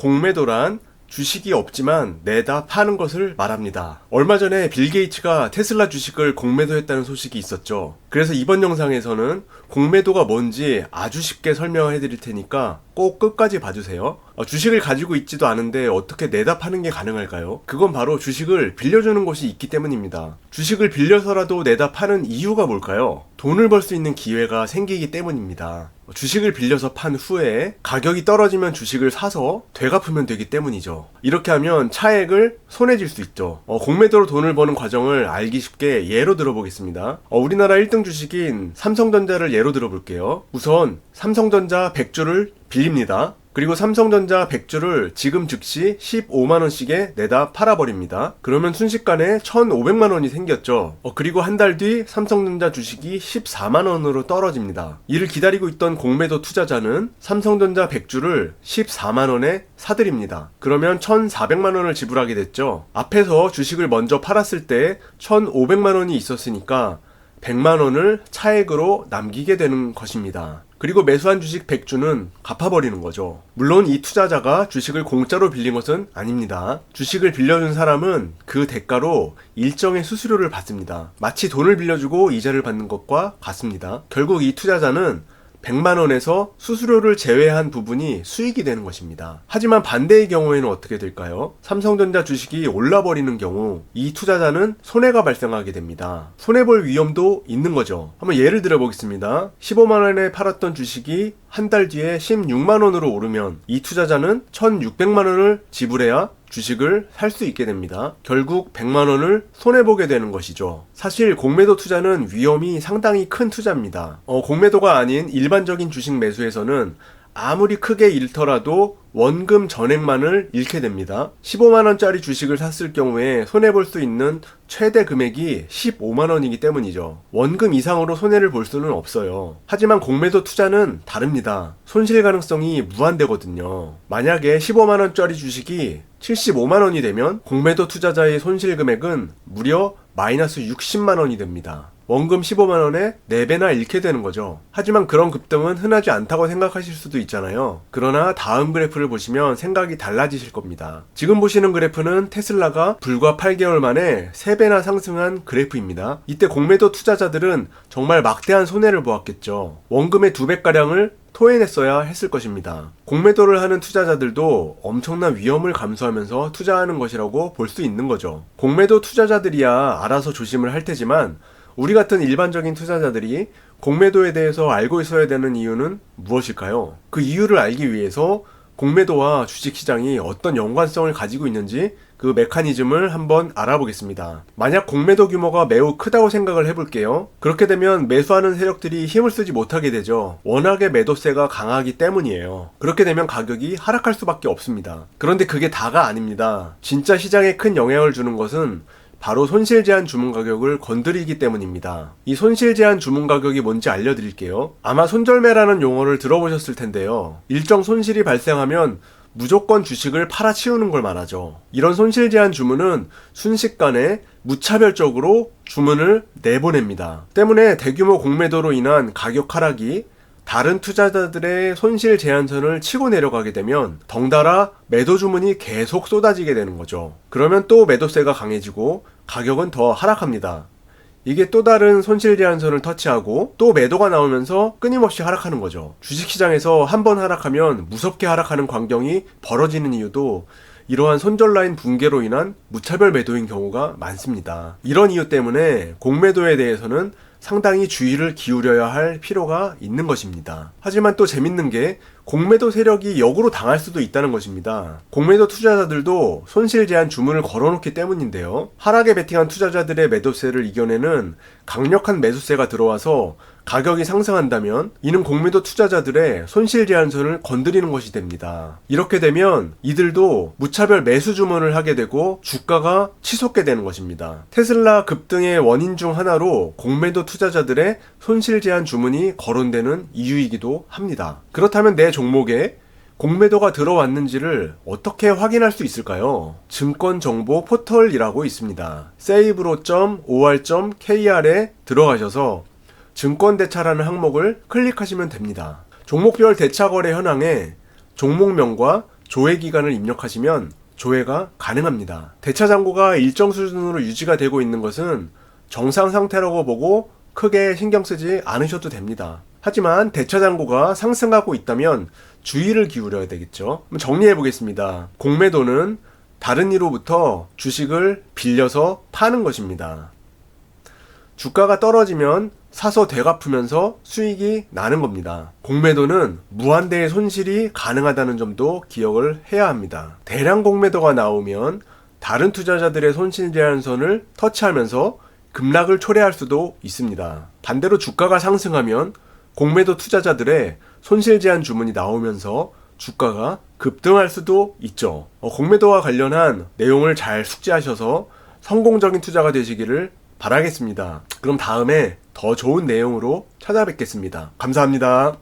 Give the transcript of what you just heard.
공매도란 주식이 없지만 내다 파는 것을 말합니다. 얼마 전에 빌 게이츠가 테슬라 주식을 공매도했다는 소식이 있었죠. 그래서 이번 영상에서는 공매도가 뭔지 아주 쉽게 설명해 드릴 테니까 꼭 끝까지 봐주세요. 주식을 가지고 있지도 않은데 어떻게 내다 파는 게 가능할까요? 그건 바로 주식을 빌려주는 곳이 있기 때문입니다. 주식을 빌려서라도 내다 파는 이유가 뭘까요? 돈을 벌 수 있는 기회가 생기기 때문입니다. 주식을 빌려서 판 후에 가격이 떨어지면 주식을 사서 되갚으면 되기 때문이죠. 이렇게 하면 차액을 손해질 수 있죠. 공매도로 돈을 버는 과정을 알기 쉽게 예로 들어보겠습니다. 우리나라 1등 주식인 삼성전자를 예로 들어볼게요. 우선 삼성전자 100주를 빌립니다. 그리고 삼성전자 100주를 지금 즉시 15만원씩에 내다 팔아버립니다. 그러면 순식간에 1,500만원이 생겼죠. 그리고 한 달 뒤 삼성전자 주식이 14만원으로 떨어집니다. 이를 기다리고 있던 공매도 투자자는 삼성전자 100주를 14만원에 사들입니다. 그러면 1,400만원을 지불하게 됐죠. 앞에서 주식을 먼저 팔았을 때 1,500만원이 있었으니까 100만원을 차액으로 남기게 되는 것입니다. 그리고 매수한 주식 100주는 갚아버리는 거죠. 물론 이 투자자가 주식을 공짜로 빌린 것은 아닙니다. 주식을 빌려준 사람은 그 대가로 일정의 수수료를 받습니다. 마치 돈을 빌려주고 이자를 받는 것과 같습니다. 결국 이 투자자는 100만원에서 수수료를 제외한 부분이 수익이 되는 것입니다. 하지만 반대의 경우에는 어떻게 될까요? 삼성전자 주식이 올라버리는 경우 이 투자자는 손해가 발생하게 됩니다. 손해볼 위험도 있는 거죠. 한번 예를 들어 보겠습니다. 15만원에 팔았던 주식이 한 달 뒤에 16만원으로 오르면 이 투자자는 1,600만원을 지불해야 주식을 살 수 있게 됩니다. 결국 100만원을 손해보게 되는 것이죠. 사실 공매도 투자는 위험이 상당히 큰 투자입니다. 공매도가 아닌 일반적인 주식 매수에서는 아무리 크게 잃더라도 원금 전액만을 잃게 됩니다. 15만원짜리 주식을 샀을 경우에 손해볼 수 있는 최대 금액이 15만원이기 때문이죠. 원금 이상으로 손해를 볼 수는 없어요. 하지만 공매도 투자는 다릅니다. 손실 가능성이 무한대거든요. 만약에 15만원짜리 주식이 75만원이 되면 공매도 투자자의 손실 금액은 무려 마이너스 60만원이 됩니다. 원금 15만원에 4배나 잃게 되는 거죠. 하지만 그런 급등은 흔하지 않다고 생각하실 수도 있잖아요. 그러나 다음 그래프를 보시면 생각이 달라지실 겁니다. 지금 보시는 그래프는 테슬라가 불과 8개월 만에 3배나 상승한 그래프입니다. 이때 공매도 투자자들은 정말 막대한 손해를 보았겠죠. 원금의 2배가량을 토해냈어야 했을 것입니다. 공매도를 하는 투자자들도 엄청난 위험을 감수하면서 투자하는 것이라고 볼 수 있는 거죠. 공매도 투자자들이야 알아서 조심을 할 테지만 우리 같은 일반적인 투자자들이 공매도에 대해서 알고 있어야 되는 이유는 무엇일까요? 그 이유를 알기 위해서 공매도와 주식시장이 어떤 연관성을 가지고 있는지 그 메커니즘을 한번 알아보겠습니다. 만약 공매도 규모가 매우 크다고 생각을 해볼게요. 그렇게 되면 매수하는 세력들이 힘을 쓰지 못하게 되죠. 워낙에 매도세가 강하기 때문이에요. 그렇게 되면 가격이 하락할 수밖에 없습니다. 그런데 그게 다가 아닙니다. 진짜 시장에 큰 영향을 주는 것은 바로 손실 제한 주문 가격을 건드리기 때문입니다. 이 손실 제한 주문 가격이 뭔지 알려드릴게요. 아마 손절매라는 용어를 들어보셨을 텐데요. 일정 손실이 발생하면 무조건 주식을 팔아치우는 걸 말하죠. 이런 손실 제한 주문은 순식간에 무차별적으로 주문을 내보냅니다. 때문에 대규모 공매도로 인한 가격 하락이 다른 투자자들의 손실 제한선을 치고 내려가게 되면 덩달아 매도 주문이 계속 쏟아지게 되는 거죠. 그러면 또 매도세가 강해지고 가격은 더 하락합니다. 이게 또 다른 손실 제한선을 터치하고 또 매도가 나오면서 끊임없이 하락하는 거죠. 주식시장에서 한번 하락하면 무섭게 하락하는 광경이 벌어지는 이유도 이러한 손절 라인 붕괴로 인한 무차별 매도인 경우가 많습니다. 이런 이유 때문에 공매도에 대해서는 상당히 주의를 기울여야 할 필요가 있는 것입니다. 하지만 또 재밌는 게 공매도 세력이 역으로 당할 수도 있다는 것입니다. 공매도 투자자들도 손실 제한 주문을 걸어놓기 때문인데요. 하락에 베팅한 투자자들의 매도세를 이겨내는 강력한 매수세가 들어와서 가격이 상승한다면 이는 공매도 투자자들의 손실 제한선을 건드리는 것이 됩니다. 이렇게 되면 이들도 무차별 매수 주문을 하게 되고 주가가 치솟게 되는 것입니다. 테슬라 급등의 원인 중 하나로 공매도 투자자들의 손실 제한 주문이 거론되는 이유이기도 합니다. 그렇다면 내 종목에 공매도가 들어왔는지를 어떻게 확인할 수 있을까요? 증권정보 포털이라고 있습니다. saebro.or.kr에 들어가셔서 증권대차라는 항목을 클릭하시면 됩니다. 종목별 대차 거래 현황에 종목명과 조회 기간을 입력하시면 조회가 가능합니다. 대차 잔고가 일정 수준으로 유지가 되고 있는 것은 정상 상태라고 보고 크게 신경 쓰지 않으셔도 됩니다. 하지만 대차 잔고가 상승하고 있다면 주의를 기울여야 되겠죠. 한번 정리해 보겠습니다. 공매도는 다른 이로부터 주식을 빌려서 파는 것입니다. 주가가 떨어지면 사서 되갚으면서 수익이 나는 겁니다. 공매도는 무한대의 손실이 가능하다는 점도 기억을 해야 합니다. 대량 공매도가 나오면 다른 투자자들의 손실 제한선을 터치하면서 급락을 초래할 수도 있습니다. 반대로 주가가 상승하면 공매도 투자자들의 손실 제한 주문이 나오면서 주가가 급등할 수도 있죠. 공매도와 관련한 내용을 잘 숙지하셔서 성공적인 투자가 되시기를 바라겠습니다. 그럼 다음에 더 좋은 내용으로 찾아뵙겠습니다. 감사합니다.